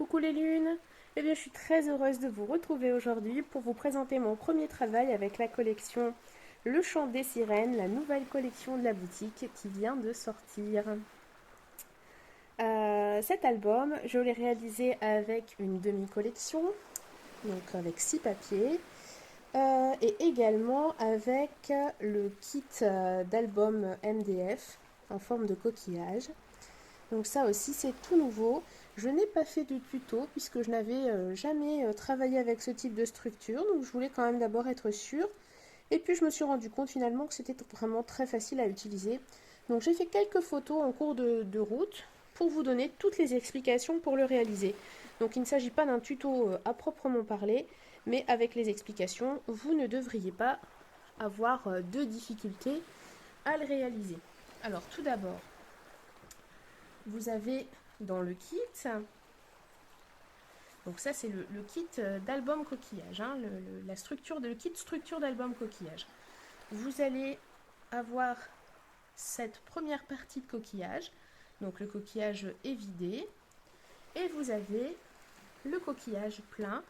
Coucou les lunes. Eh bien, je suis très heureuse de vous retrouver aujourd'hui pour vous présenter mon premier travail avec la collection Le Chant des Sirènes, la nouvelle collection de la boutique qui vient de sortir. Cet album, je l'ai réalisé avec une demi-collection, donc avec 6 papiers, et également avec le kit d'album MDF en forme de coquillage. Donc ça aussi c'est tout nouveau. Je n'ai pas fait de tuto puisque je n'avais jamais travaillé avec ce type de structure. Donc je voulais quand même d'abord être sûre. Et puis je me suis rendu compte finalement que c'était vraiment très facile à utiliser. Donc j'ai fait quelques photos en cours de route pour vous donner toutes les explications pour le réaliser. Donc il ne s'agit pas d'un tuto à proprement parler, mais avec les explications, vous ne devriez pas avoir de difficultés à le réaliser. Alors tout d'abord, vous avez dans le kit, donc ça c'est le kit d'album coquillage, hein, la structure de le kit structure d'album coquillage. Vous allez avoir cette première partie de coquillage, donc le coquillage est vidé, et vous avez le coquillage plein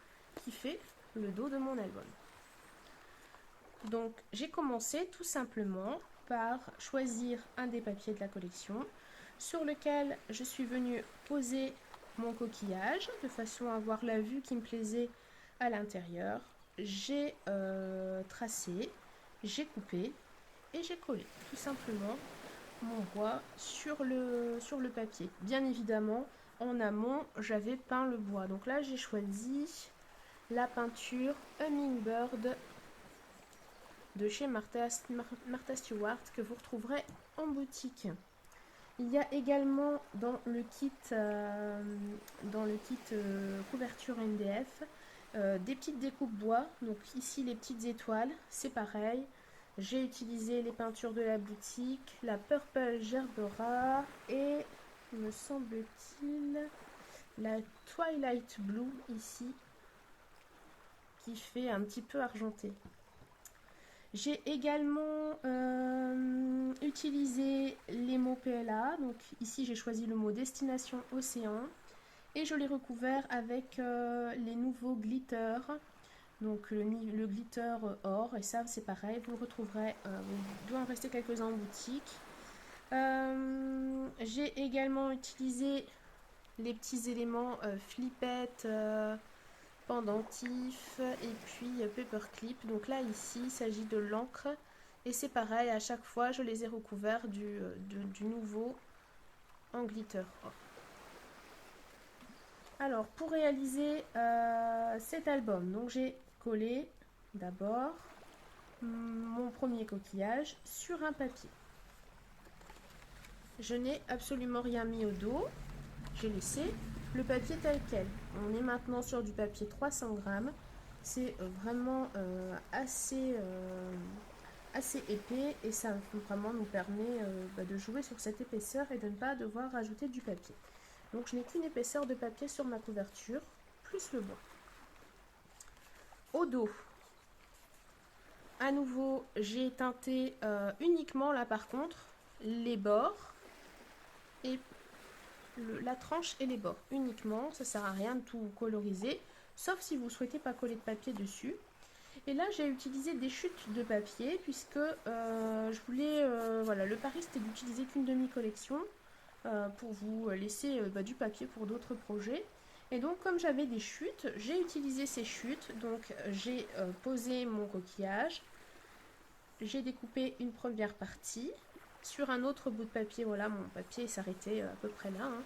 qui fait le dos de mon album. Donc j'ai commencé tout simplement par choisir un des papiers de la collection sur lequel je suis venue poser mon coquillage de façon à avoir la vue qui me plaisait à l'intérieur. J'ai tracé, j'ai coupé et j'ai collé tout simplement mon bois sur le papier. Bien évidemment, en amont, j'avais peint le bois. Donc là, j'ai choisi la peinture Hummingbird de chez Martha Stewart que vous retrouverez en boutique. Il y a également dans le kit, couverture MDF des petites découpes bois. Donc ici les petites étoiles, c'est pareil. J'ai utilisé les peintures de la boutique, la Purple Gerbera et, me semble-t-il, la Twilight Blue ici, qui fait un petit peu argenté. J'ai également utilisé les mots PLA. Donc ici j'ai choisi le mot destination océan et je l'ai recouvert avec les nouveaux glitters. Donc le glitter or, et ça c'est pareil, vous le retrouverez, il doit en rester quelques-uns en boutique. J'ai également utilisé les petits éléments flippettes, pendentif et puis paperclip. Donc là ici il s'agit de l'encre et c'est pareil, à chaque fois je les ai recouverts du nouveau en glitter. Alors pour réaliser cet album, donc j'ai collé d'abord mon premier coquillage sur un papier. Je n'ai absolument rien mis au dos, j'ai laissé le papier tel quel. On est maintenant sur du papier 300 grammes. C'est vraiment assez épais et ça vraiment nous permet de jouer sur cette épaisseur et de ne pas devoir rajouter du papier. Donc je n'ai qu'une épaisseur de papier sur ma couverture, plus le bois. Au dos, à nouveau, j'ai teinté uniquement là par contre les bords et la tranche et les bords uniquement. Ça sert à rien de tout coloriser, sauf si vous souhaitez pas coller de papier dessus. Et là j'ai utilisé des chutes de papier puisque je voulais, voilà, le pari c'était d'utiliser qu'une demi-collection pour vous laisser du papier pour d'autres projets. Et donc comme j'avais des chutes, j'ai utilisé ces chutes. Donc j'ai posé mon coquillage, j'ai découpé une première partie sur un autre bout de papier. Voilà, mon papier s'arrêtait à peu près là, hein.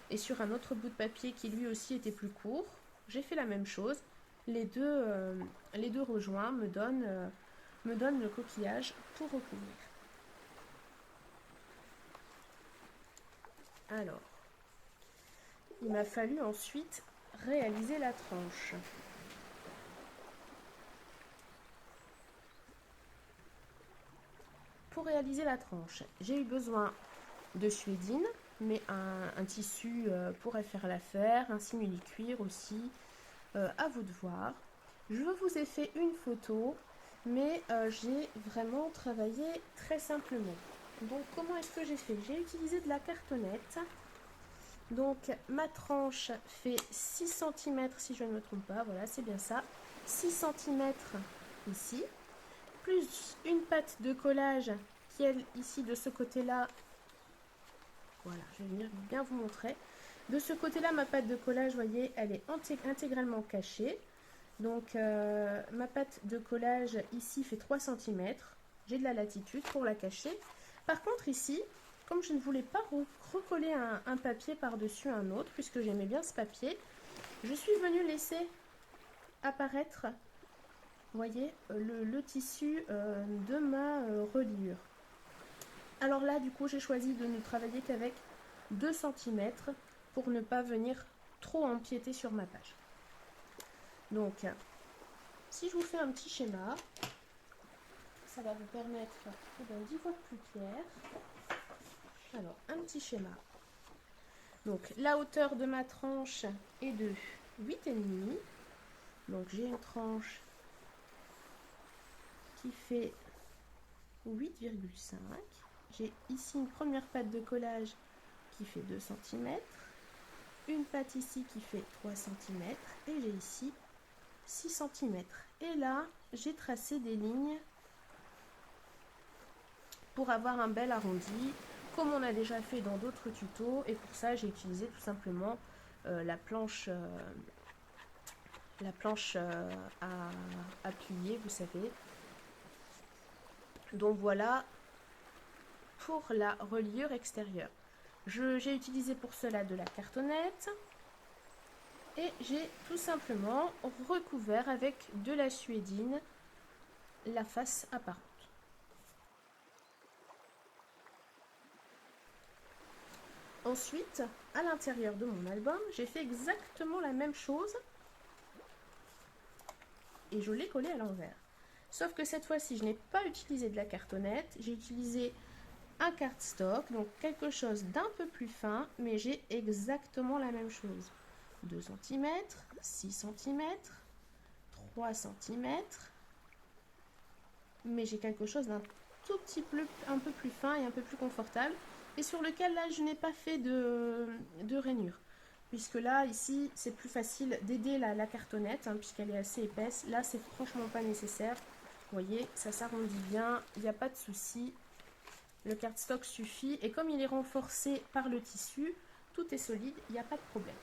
Et sur un autre bout de papier qui lui aussi était plus court, j'ai fait la même chose. Les deux rejoints me donnent le coquillage pour recouvrir. Alors, il m'a fallu ensuite réaliser la tranche. Pour réaliser la tranche, j'ai eu besoin de suédine, mais un tissu pourrait faire l'affaire, un simili-cuir aussi, à vous de voir. Je vous ai fait une photo, mais j'ai vraiment travaillé très simplement. Donc comment est-ce que j'ai fait? J'ai utilisé de la cartonnette Donc ma tranche fait 6 cm si je ne me trompe pas, voilà c'est bien ça, 6 cm ici, plus une patte de collage qui est ici de ce côté-là, voilà je vais venir bien vous montrer. De ce côté-là ma patte de collage, vous voyez, elle est intégralement cachée. Donc ma patte de collage ici fait 3 cm, j'ai de la latitude pour la cacher. Par contre ici, comme je ne voulais pas recoller un papier par-dessus un autre, puisque j'aimais bien ce papier, je suis venue laisser apparaître, vous voyez, le tissu de ma reliure. Alors là, du coup, j'ai choisi de ne travailler qu'avec 2 cm pour ne pas venir trop empiéter sur ma page. Donc, si je vous fais un petit schéma, ça va vous permettre d'y voir plus clair. Alors, un petit schéma. Donc, la hauteur de ma tranche est de 8,5. Donc, j'ai une tranche qui fait 8,5. J'ai ici une première patte de collage qui fait 2 cm. Une patte ici qui fait 3 cm. Et j'ai ici 6 cm. Et là, j'ai tracé des lignes pour avoir un bel arrondi, comme on a déjà fait dans d'autres tutos. Et pour ça, j'ai utilisé tout simplement la planche à plier, vous savez. Donc voilà pour la reliure extérieure. J'ai utilisé pour cela de la cartonnette et j'ai tout simplement recouvert avec de la suédine la face apparente. Ensuite, à l'intérieur de mon album, j'ai fait exactement la même chose et je l'ai collé à l'envers. Sauf que cette fois-ci, je n'ai pas utilisé de la cartonnette, j'ai utilisé un cardstock, donc quelque chose d'un peu plus fin, mais j'ai exactement la même chose. 2 cm, 6 cm, 3 cm, mais j'ai quelque chose d'un tout petit peu un peu plus fin et un peu plus confortable, et sur lequel là je n'ai pas fait de rainure, puisque là ici c'est plus facile d'aider la cartonnette, hein, puisqu'elle est assez épaisse. Là c'est franchement pas nécessaire, vous voyez, ça s'arrondit bien, il n'y a pas de souci, le cardstock suffit, et comme il est renforcé par le tissu, tout est solide, il n'y a pas de problème.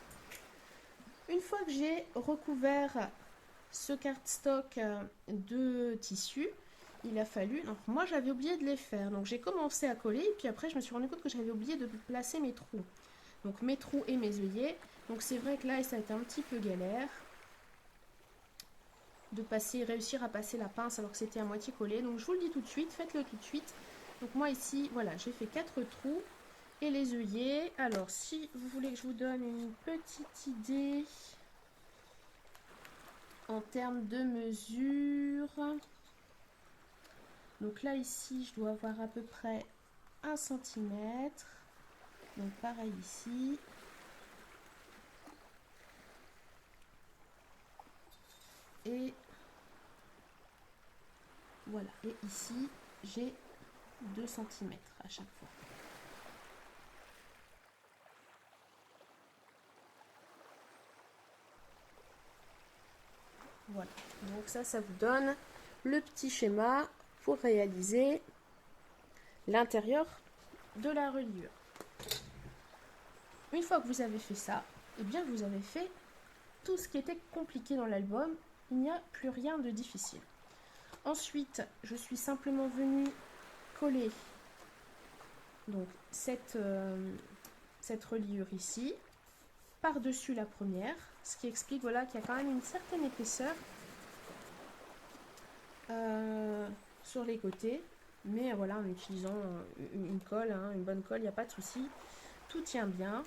Une fois que j'ai recouvert ce cardstock de tissu, il a fallu, donc moi j'avais oublié de les faire, donc j'ai commencé à coller, et puis après je me suis rendu compte que j'avais oublié de placer mes trous, donc mes trous et mes œillets. Donc c'est vrai que là ça a été un petit peu galère de réussir à passer la pince alors que c'était à moitié collé, donc je vous le dis tout de suite, faites-le tout de suite. Donc moi ici, voilà, j'ai fait 4 trous et les œillets. Alors si vous voulez que je vous donne une petite idée en termes de mesure, donc là ici je dois avoir à peu près 1 cm, donc pareil ici, et voilà, et ici j'ai 2 cm à chaque fois. Voilà, donc ça vous donne le petit schéma pour réaliser l'intérieur de la reliure. Une fois que vous avez fait ça, eh bien vous avez fait tout ce qui était compliqué dans l'album, il n'y a plus rien de difficile. Ensuite, je suis simplement venue coller donc cette reliure ici par-dessus la première, ce qui explique voilà, qu'il y a quand même une certaine épaisseur sur les côtés, mais voilà, en utilisant une colle, hein, une bonne colle, il n'y a pas de souci, tout tient bien.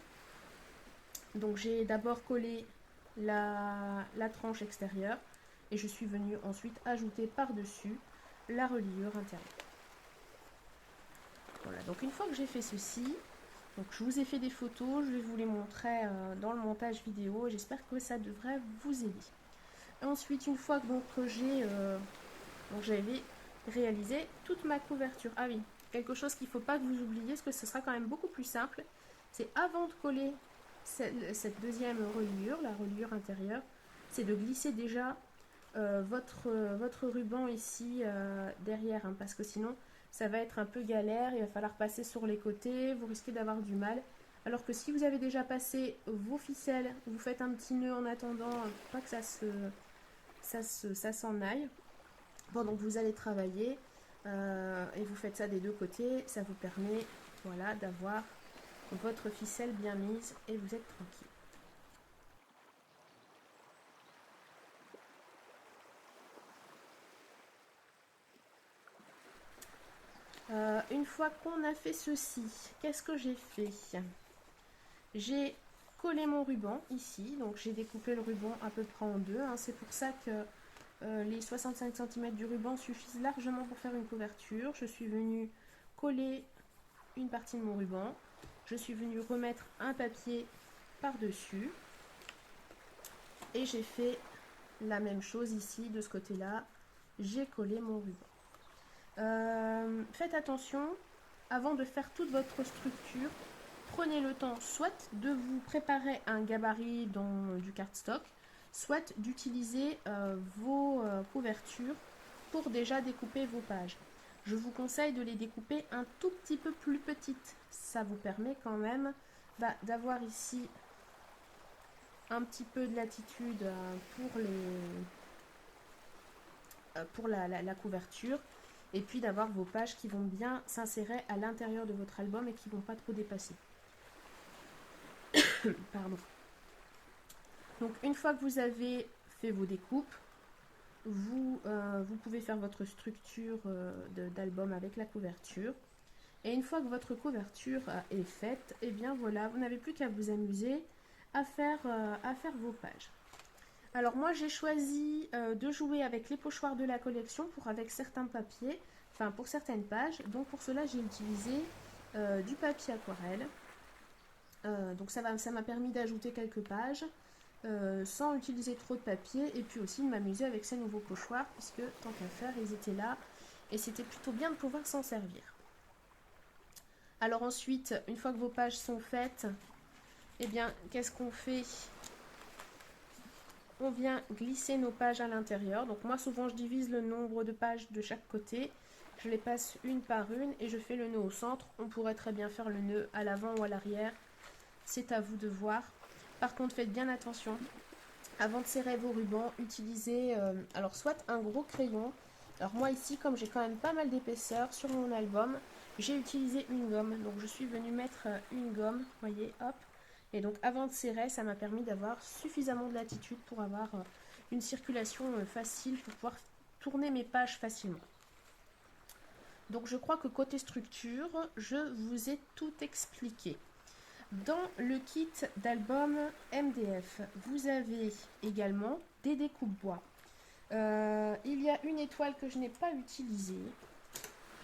Donc j'ai d'abord collé la tranche extérieure et je suis venue ensuite ajouter par-dessus la reliure intérieure. Voilà, donc une fois que j'ai fait ceci, donc je vous ai fait des photos, je vais vous les montrer dans le montage vidéo et j'espère que ça devrait vous aider. Ensuite, une fois que j'avais réalisé toute ma couverture. Ah oui, quelque chose qu'il ne faut pas que vous oubliez, parce que ce sera quand même beaucoup plus simple, c'est avant de coller cette deuxième reliure, la reliure intérieure, c'est de glisser déjà votre ruban ici derrière, hein, parce que sinon ça va être un peu galère, il va falloir passer sur les côtés, vous risquez d'avoir du mal. Alors que si vous avez déjà passé vos ficelles, vous faites un petit nœud en attendant, pour pas que ça s'en aille. Bon, donc vous allez travailler et vous faites ça des deux côtés, ça vous permet, voilà, d'avoir votre ficelle bien mise et vous êtes tranquille. Une fois qu'on a fait ceci, qu'est-ce que j'ai fait? J'ai collé mon ruban ici, donc j'ai découpé le ruban à peu près en deux, hein. C'est pour ça que les 65 cm du ruban suffisent largement pour faire une couverture. Je suis venue coller une partie de mon ruban, je suis venue remettre un papier par-dessus et j'ai fait la même chose ici de ce côté-là, j'ai collé mon ruban. Faites attention, avant de faire toute votre structure, prenez le temps soit de vous préparer un gabarit dans du cardstock, soit d'utiliser vos couvertures pour déjà découper vos pages. Je vous conseille de les découper un tout petit peu plus petites. Ça vous permet quand même d'avoir ici un petit peu de latitude pour la couverture, et puis d'avoir vos pages qui vont bien s'insérer à l'intérieur de votre album et qui ne vont pas trop dépasser. Pardon. Donc une fois que vous avez fait vos découpes, vous pouvez faire votre structure d'album avec la couverture. Et une fois que votre couverture est faite, et bien voilà, vous n'avez plus qu'à vous amuser à faire vos pages. Alors moi j'ai choisi de jouer avec les pochoirs de la collection avec certains papiers, enfin pour certaines pages. Donc pour cela j'ai utilisé du papier aquarelle. Donc ça m'a permis d'ajouter quelques pages sans utiliser trop de papier, et puis aussi de m'amuser avec ces nouveaux pochoirs, puisque tant qu'à faire ils étaient là et c'était plutôt bien de pouvoir s'en servir. Alors ensuite, une fois que vos pages sont faites, eh bien qu'est-ce qu'on fait? On vient glisser nos pages à l'intérieur. Donc moi souvent je divise le nombre de pages de chaque côté, je les passe une par une et je fais le nœud au centre. On pourrait très bien faire le nœud à l'avant ou à l'arrière, c'est à vous de voir. Par contre faites bien attention, avant de serrer vos rubans, utilisez alors soit un gros crayon. Alors moi ici, comme j'ai quand même pas mal d'épaisseur sur mon album, j'ai utilisé une gomme. Donc je suis venue mettre une gomme, voyez, hop. Et donc avant de serrer, ça m'a permis d'avoir suffisamment de latitude pour avoir une circulation facile, pour pouvoir tourner mes pages facilement. Donc je crois que côté structure, je vous ai tout expliqué. Dans le kit d'album MDF, vous avez également des découpes bois. Il y a une étoile que je n'ai pas utilisée.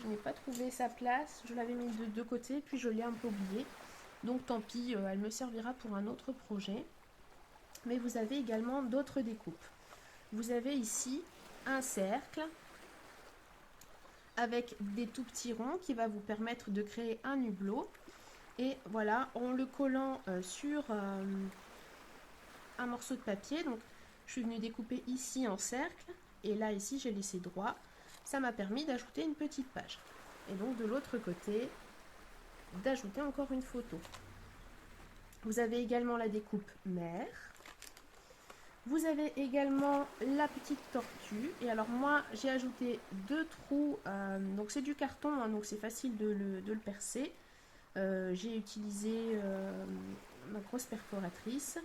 Je n'ai pas trouvé sa place. Je l'avais mis de deux côtés, puis je l'ai un peu oubliée. Donc tant pis, elle me servira pour un autre projet. Mais vous avez également d'autres découpes. Vous avez ici un cercle avec des tout petits ronds qui va vous permettre de créer un hublot. Et voilà, en le collant sur un morceau de papier, donc je suis venue découper ici en cercle, et là ici j'ai laissé droit. Ça m'a permis d'ajouter une petite page. Et donc de l'autre côté, d'ajouter encore une photo. Vous avez également la découpe mer. Vous avez également la petite tortue. Et alors moi j'ai ajouté deux trous, donc c'est du carton, hein, donc c'est facile de le percer. J'ai utilisé ma grosse perforatrice.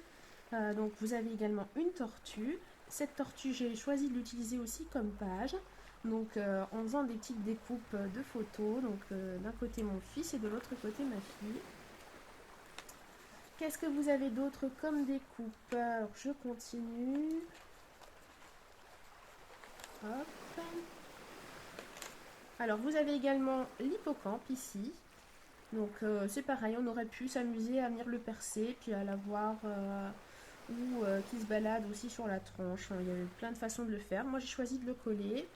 Donc vous avez également une tortue. Cette tortue, j'ai choisi de l'utiliser aussi comme page. Donc en faisant des petites découpes de photos. Donc d'un côté mon fils et de l'autre côté ma fille. Qu'est-ce que vous avez d'autre comme découpe? Alors je continue. Hop. Alors vous avez également l'hippocampe ici. Donc c'est pareil, on aurait pu s'amuser à venir le percer, puis à l'avoir ou qui se balade aussi sur la tronche. Il y a plein de façons de le faire. Moi j'ai choisi de le coller.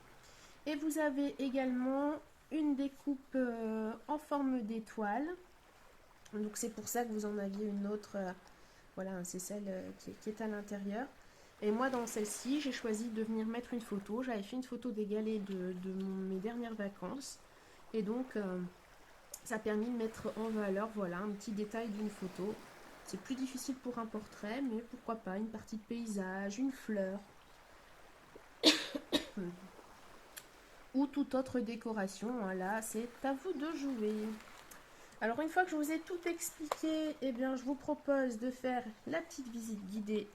Et vous avez également une découpe en forme d'étoile. Donc c'est pour ça que vous en aviez une autre Voilà, c'est celle qui est à l'intérieur. Et moi, dans celle-ci, j'ai choisi de venir mettre une photo. J'avais fait une photo des galets de mes dernières vacances. Et donc, ça a permis de mettre en valeur, voilà, un petit détail d'une photo. C'est plus difficile pour un portrait, mais pourquoi pas une partie de paysage, une fleur ou toute autre décoration. Voilà, c'est à vous de jouer. Alors, une fois que je vous ai tout expliqué, eh bien, je vous propose de faire la petite visite guidée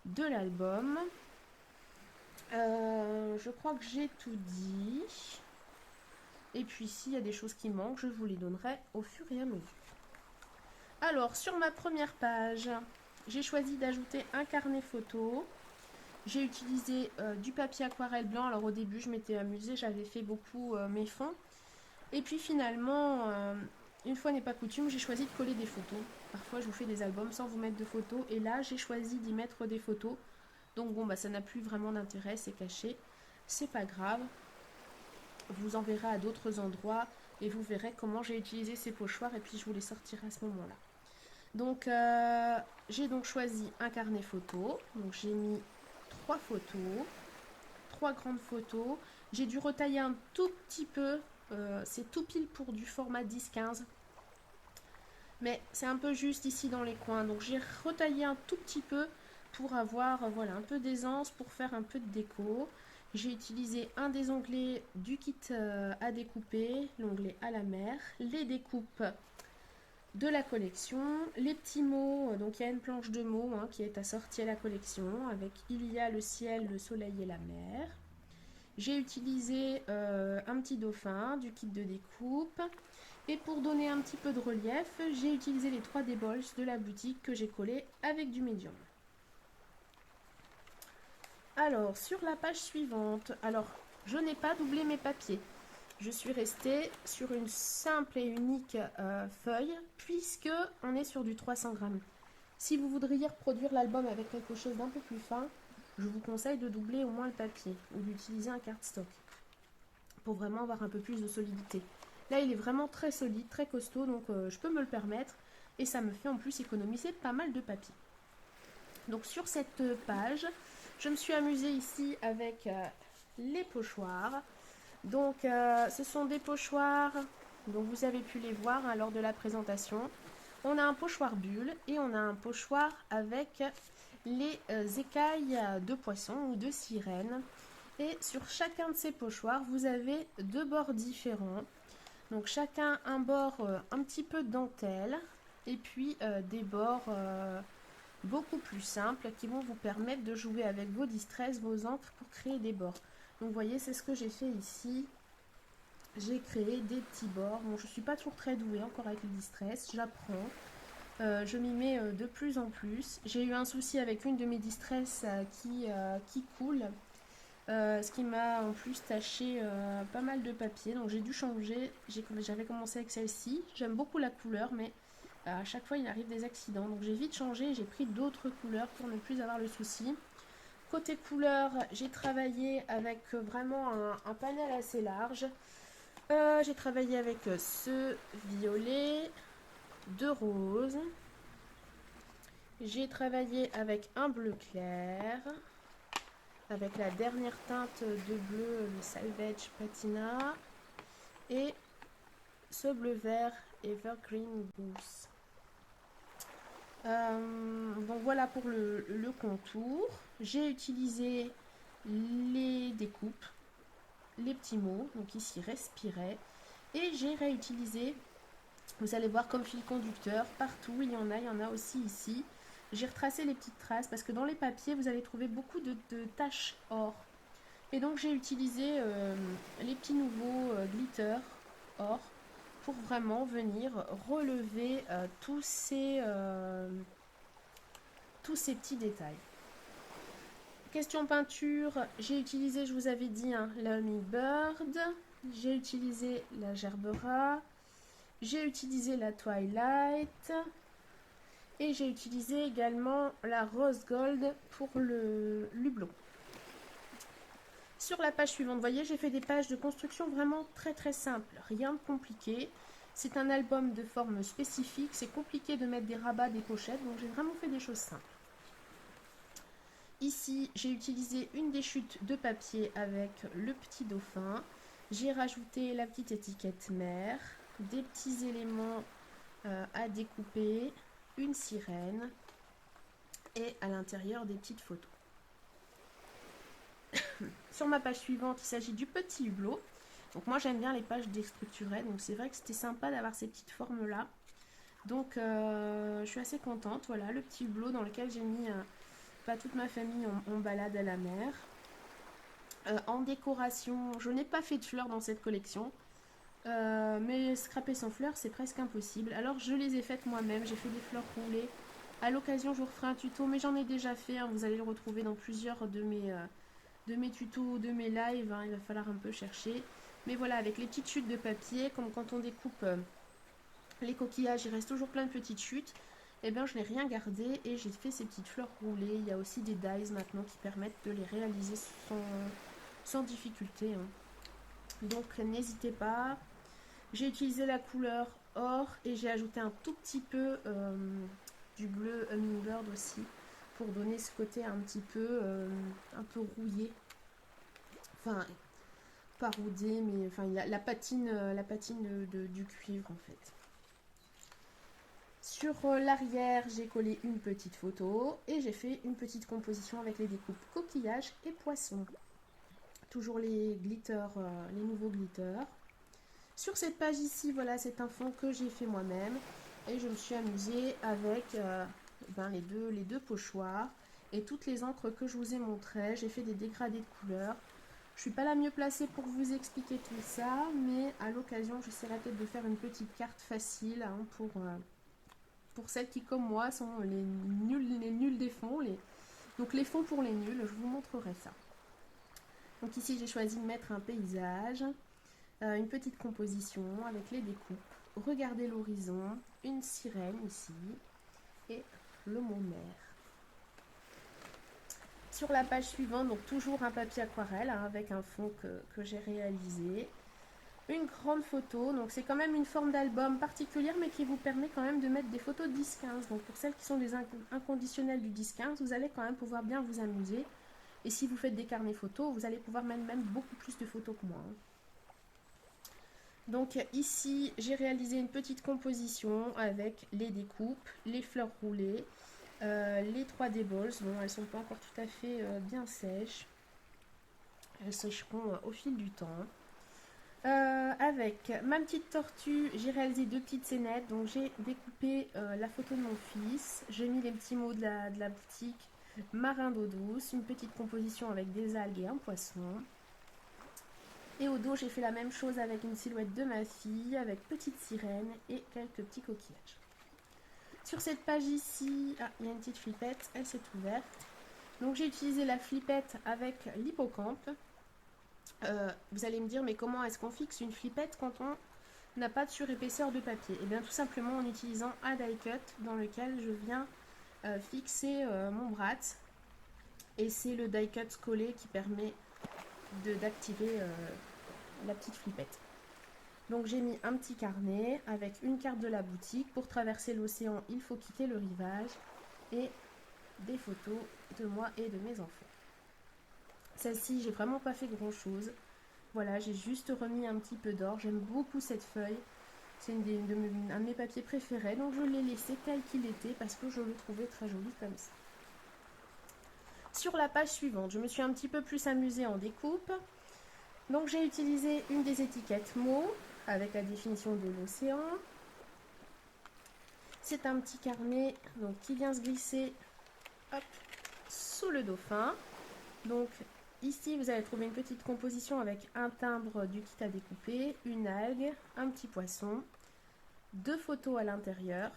de l'album. Je crois que j'ai tout dit. Et puis, s'il y a des choses qui manquent, je vous les donnerai au fur et à mesure. Alors, sur ma première page, j'ai choisi d'ajouter un carnet photo. J'ai utilisé du papier aquarelle blanc. Alors, au début, je m'étais amusée, j'avais fait beaucoup mes fonds. Et puis, finalement, une fois n'est pas coutume, j'ai choisi de coller des photos. Parfois, je vous fais des albums sans vous mettre de photos. Et là, j'ai choisi d'y mettre des photos. Donc, bon, bah, ça n'a plus vraiment d'intérêt, c'est caché. C'est pas grave. Vous en verrez à d'autres endroits et vous verrez comment j'ai utilisé ces pochoirs et puis je vous les sortirai à ce moment-là. Donc j'ai donc choisi un carnet photo. Donc j'ai mis 3 photos, 3 grandes photos. J'ai dû retailler un tout petit peu. C'est tout pile pour du format 10-15. Mais c'est un peu juste ici dans les coins. Donc j'ai retaillé un tout petit peu pour avoir voilà, un peu d'aisance, pour faire un peu de déco. J'ai utilisé un des onglets du kit à découper, l'onglet à la mer, les découpes de la collection, les petits mots, donc il y a une planche de mots qui est assortie à la collection avec il y a le ciel, le soleil et la mer. J'ai utilisé un petit dauphin du kit de découpe et pour donner un petit peu de relief, j'ai utilisé les 3D balls de la boutique que j'ai collé avec du médium. Alors, sur la page suivante, alors je n'ai pas doublé mes papiers. Je suis restée sur une simple et unique feuille puisque on est sur du 300 grammes. Si vous voudriez reproduire l'album avec quelque chose d'un peu plus fin, je vous conseille de doubler au moins le papier ou d'utiliser un cardstock pour vraiment avoir un peu plus de solidité. Là, il est vraiment très solide, très costaud, donc je peux me le permettre et ça me fait en plus économiser pas mal de papier. Donc sur cette page, je me suis amusée ici avec les pochoirs. Donc ce sont des pochoirs, donc vous avez pu les voir lors de la présentation. On a un pochoir bulle et on a un pochoir avec les écailles de poisson ou de sirène. Et sur chacun de ces pochoirs, vous avez 2 bords différents. Donc chacun un bord un petit peu dentelle et puis des bords beaucoup plus simples qui vont vous permettre de jouer avec vos distresses, vos encres pour créer des bords. Donc vous voyez, c'est ce que j'ai fait ici. J'ai créé des petits bords. Bon, je ne suis pas toujours très douée encore avec le distress, j'apprends. Je m'y mets de plus en plus. J'ai eu un souci avec une de mes distresses qui coule. Ce qui m'a en plus taché pas mal de papier. Donc j'ai dû changer. J'avais commencé avec celle-ci. J'aime beaucoup la couleur, mais à chaque fois il arrive des accidents. Donc j'ai vite changé. J'ai pris d'autres couleurs pour ne plus avoir le souci. Côté couleur, j'ai travaillé avec vraiment un panel assez large. J'ai travaillé avec ce violet, 2 roses. J'ai travaillé avec un bleu clair, avec la dernière teinte de bleu, le Salvage Patina, et ce bleu vert Evergreen Goose. Donc voilà pour le contour. J'ai utilisé les découpes, les petits mots, donc ici respirait, et j'ai réutilisé, vous allez voir comme fil conducteur, partout il y en a aussi ici. J'ai retracé les petites traces parce que dans les papiers vous allez trouver beaucoup de taches or. Et donc j'ai utilisé les petits nouveaux glitter or pour vraiment venir relever tous ces petits détails. Question peinture, j'ai utilisé, je vous avais dit, la Hummingbird, j'ai utilisé la Gerbera, j'ai utilisé la Twilight et j'ai utilisé également la Rose Gold pour le Hublot. Sur la page suivante, vous voyez, j'ai fait des pages de construction vraiment très très simples, rien de compliqué. C'est un album de forme spécifique, c'est compliqué de mettre des rabats, des pochettes, donc j'ai vraiment fait des choses simples. Ici, j'ai utilisé une déchute de papier avec le petit dauphin. J'ai rajouté la petite étiquette mère, des petits éléments à découper, une sirène et à l'intérieur des petites photos. Sur ma page suivante, il s'agit du petit hublot. Donc moi j'aime bien les pages déstructurées, donc c'est vrai que c'était sympa d'avoir ces petites formes là. Donc je suis assez contente, voilà, le petit hublot dans lequel j'ai mis pas toute ma famille en balade à la mer. En décoration, je n'ai pas fait de fleurs dans cette collection, mais scraper sans fleurs c'est presque impossible. Alors je les ai faites moi-même, j'ai fait des fleurs roulées. À l'occasion je vous referai un tuto, mais j'en ai déjà fait, hein, vous allez le retrouver dans plusieurs de mes tutos, de mes lives, hein, il va falloir un peu chercher. Mais voilà, avec les petites chutes de papier, comme quand on découpe les coquillages, il reste toujours plein de petites chutes. Et bien je n'ai rien gardé et j'ai fait ces petites fleurs roulées. Il y a aussi des dies maintenant qui permettent de les réaliser sans difficulté, hein. Donc n'hésitez pas. J'ai utilisé la couleur or et j'ai ajouté un tout petit peu du bleu Hummingbird aussi pour donner ce côté un peu rouillé. Enfin, pas roudé, mais enfin la patine du cuivre en fait. Sur l'arrière, j'ai collé une petite photo et j'ai fait une petite composition avec les découpes coquillages et poissons. Toujours les glitters, les nouveaux glitters. Sur cette page ici, voilà, c'est un fond que j'ai fait moi-même et je me suis amusée avec les deux pochoirs et toutes les encres que je vous ai montrées. J'ai fait des dégradés de couleurs. Je suis pas la mieux placée pour vous expliquer tout ça, mais à l'occasion, j'essaierai peut-être de faire une petite carte facile, hein, pour celles qui, comme moi, sont les nuls des fonds. Donc les fonds pour les nuls, je vous montrerai ça. Donc ici, j'ai choisi de mettre un paysage, une petite composition avec les découpes. Regardez l'horizon, une sirène ici et le mot mer. Sur la page suivante, donc toujours un papier aquarelle, hein, avec un fond que j'ai réalisé. Une grande photo, donc c'est quand même une forme d'album particulière, mais qui vous permet quand même de mettre des photos de 10-15. Donc pour celles qui sont des inconditionnels du 10-15, vous allez quand même pouvoir bien vous amuser. Et si vous faites des carnets photos, vous allez pouvoir mettre même beaucoup plus de photos que moi, hein. Donc ici, j'ai réalisé une petite composition avec les découpes, les fleurs roulées, les 3D balls. Bon, elles sont pas encore tout à fait bien sèches. Elles sécheront au fil du temps. Avec ma petite tortue, j'ai réalisé deux petites scénettes. Donc j'ai découpé la photo de mon fils. J'ai mis les petits mots de la boutique. Marin d'eau douce, une petite composition avec des algues et un poisson. Et au dos, j'ai fait la même chose avec une silhouette de ma fille, avec petite sirène et quelques petits coquillages. Sur cette page ici, il y a une petite flippette, elle s'est ouverte. Donc j'ai utilisé la flippette avec l'hippocampe. Vous allez me dire, mais comment est-ce qu'on fixe une flippette quand on n'a pas de surépaisseur de papier? Et bien tout simplement en utilisant un die cut dans lequel je viens fixer mon brat. Et c'est le die cut collé qui permet d'activer la petite flippette. Donc j'ai mis un petit carnet avec une carte de la boutique. Pour traverser l'océan, il faut quitter le rivage. Et des photos de moi et de mes enfants. Celle-ci, j'ai vraiment pas fait grand chose. Voilà, j'ai juste remis un petit peu d'or. J'aime beaucoup cette feuille. C'est un de mes papiers préférés. Donc je l'ai laissé tel qu'il était parce que je le trouvais très joli comme ça. Sur la page suivante, je me suis un petit peu plus amusée en découpe. Donc j'ai utilisé une des étiquettes mots avec la définition de l'océan. C'est un petit carnet donc, qui vient se glisser sous le dauphin. Donc ici vous allez trouver une petite composition avec un timbre du kit à découper, une algue, un petit poisson, deux photos à l'intérieur.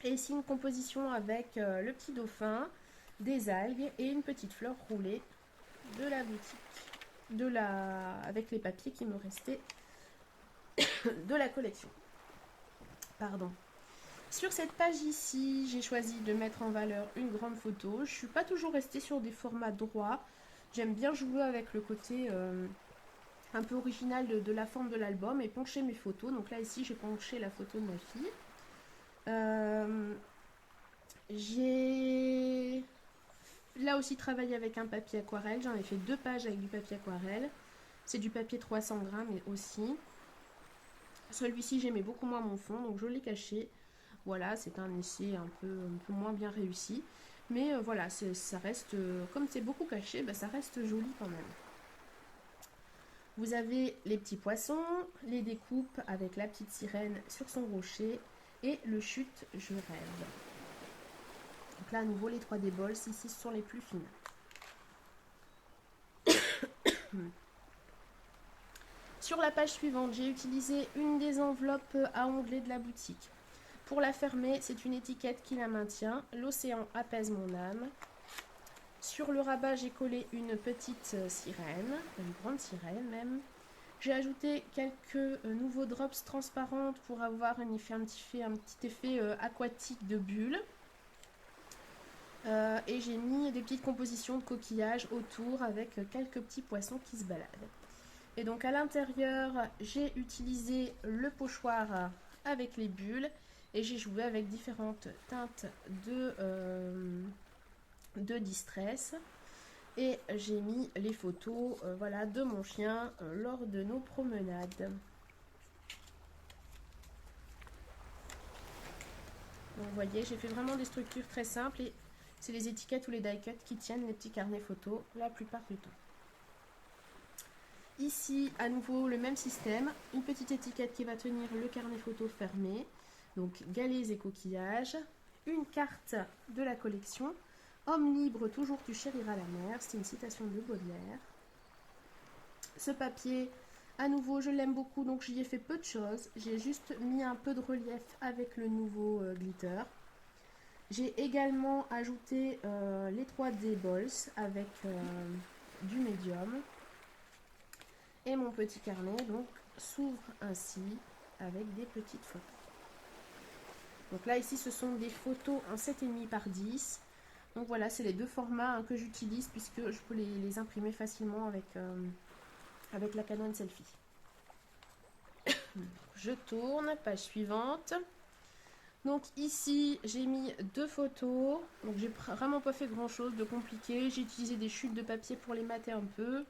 Et ici une composition avec le petit dauphin, des algues et une petite fleur roulée de la boutique, avec les papiers qui me restaient de la collection. Pardon. Sur cette page ici, j'ai choisi de mettre en valeur une grande photo. Je ne suis pas toujours restée sur des formats droits. J'aime bien jouer avec le côté un peu original de la forme de l'album et pencher mes photos. Donc là ici j'ai penché la photo de ma fille. J'ai là aussi travaillé avec un papier aquarelle. J'en ai fait 2 pages avec du papier aquarelle. C'est du papier 300 grammes aussi. Celui-ci j'aimais beaucoup moins mon fond, donc je l'ai caché. Voilà, c'est un essai un peu moins bien réussi. Mais voilà, ça reste, comme c'est beaucoup caché, bah, ça reste joli quand même. Vous avez les petits poissons, les découpes avec la petite sirène sur son rocher et le chute je rêve. Donc là à nouveau les 3D balls, ici ce sont les plus fines. Sur la page suivante, j'ai utilisé une des enveloppes à onglets de la boutique. Pour la fermer, c'est une étiquette qui la maintient. L'océan apaise mon âme. Sur le rabat, j'ai collé une petite sirène, une grande sirène même. J'ai ajouté quelques nouveaux drops transparentes pour avoir un petit effet aquatique de bulles. Et j'ai mis des petites compositions de coquillages autour avec quelques petits poissons qui se baladent. Et donc à l'intérieur, j'ai utilisé le pochoir avec les bulles et j'ai joué avec différentes teintes de distress. Et j'ai mis les photos voilà, de mon chien lors de nos promenades. Donc vous voyez, j'ai fait vraiment des structures très simples et c'est les étiquettes ou les die cuts qui tiennent les petits carnets photos la plupart du temps. Ici, à nouveau, le même système. Une petite étiquette qui va tenir le carnet photo fermé. Donc, galets et coquillages. Une carte de la collection. Homme libre, toujours tu chériras la mer. C'est une citation de Baudelaire. Ce papier, à nouveau, je l'aime beaucoup, donc j'y ai fait peu de choses. J'ai juste mis un peu de relief avec le nouveau glitter. J'ai également ajouté les 3D balls avec du médium. Et mon petit carnet donc s'ouvre ainsi avec des petites photos. Donc là ici ce sont des photos en 7,5 par 10. Donc voilà, c'est les 2 formats que j'utilise puisque je peux les imprimer facilement avec la Canon Selfie. Je tourne, page suivante. Donc ici j'ai mis 2 photos. Donc j'ai vraiment pas fait grand chose de compliqué. J'ai utilisé des chutes de papier pour les mater un peu.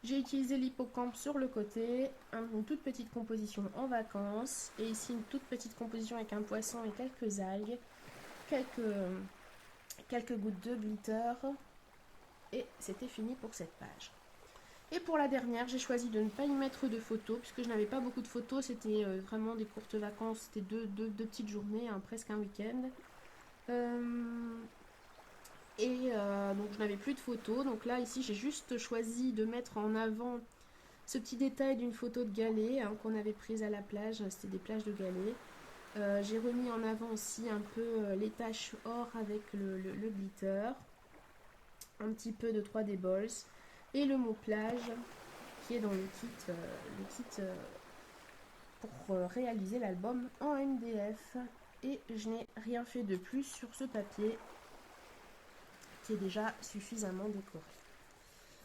J'ai utilisé l'hippocampe sur le côté, une toute petite composition en vacances, et ici une toute petite composition avec un poisson et quelques algues, quelques gouttes de glitter, et c'était fini pour cette page. Et pour la dernière, j'ai choisi de ne pas y mettre de photos, puisque je n'avais pas beaucoup de photos, c'était vraiment des courtes vacances, c'était deux petites journées, presque un week-end. Donc je n'avais plus de photos. Donc là ici j'ai juste choisi de mettre en avant ce petit détail d'une photo de galets qu'on avait prise à la plage. C'était des plages de galets. J'ai remis en avant aussi un peu les taches or avec le glitter. Un petit peu de 3D balls. Et le mot plage qui est dans le kit pour réaliser l'album en MDF. Et je n'ai rien fait de plus sur ce papier qui est déjà suffisamment décoré.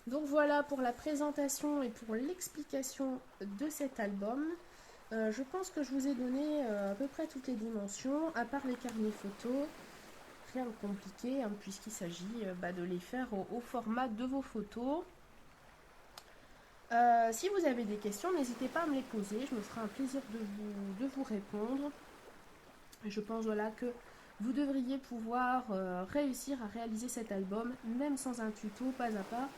Donc voilà pour la présentation et pour l'explication de cet album. Je pense que je vous ai donné à peu près toutes les dimensions, à part les carnets photos. Rien de compliqué, puisqu'il s'agit de les faire au format de vos photos. Si vous avez des questions, n'hésitez pas à me les poser, je me ferai un plaisir de vous répondre. Je pense voilà que vous devriez pouvoir réussir à réaliser cet album, même sans un tuto, pas à pas,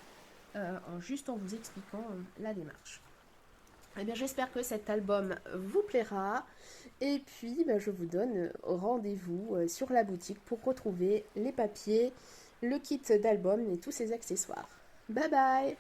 juste en vous expliquant la démarche. Eh bien, j'espère que cet album vous plaira. Et puis, je vous donne rendez-vous sur la boutique pour retrouver les papiers, le kit d'album et tous ses accessoires. Bye bye!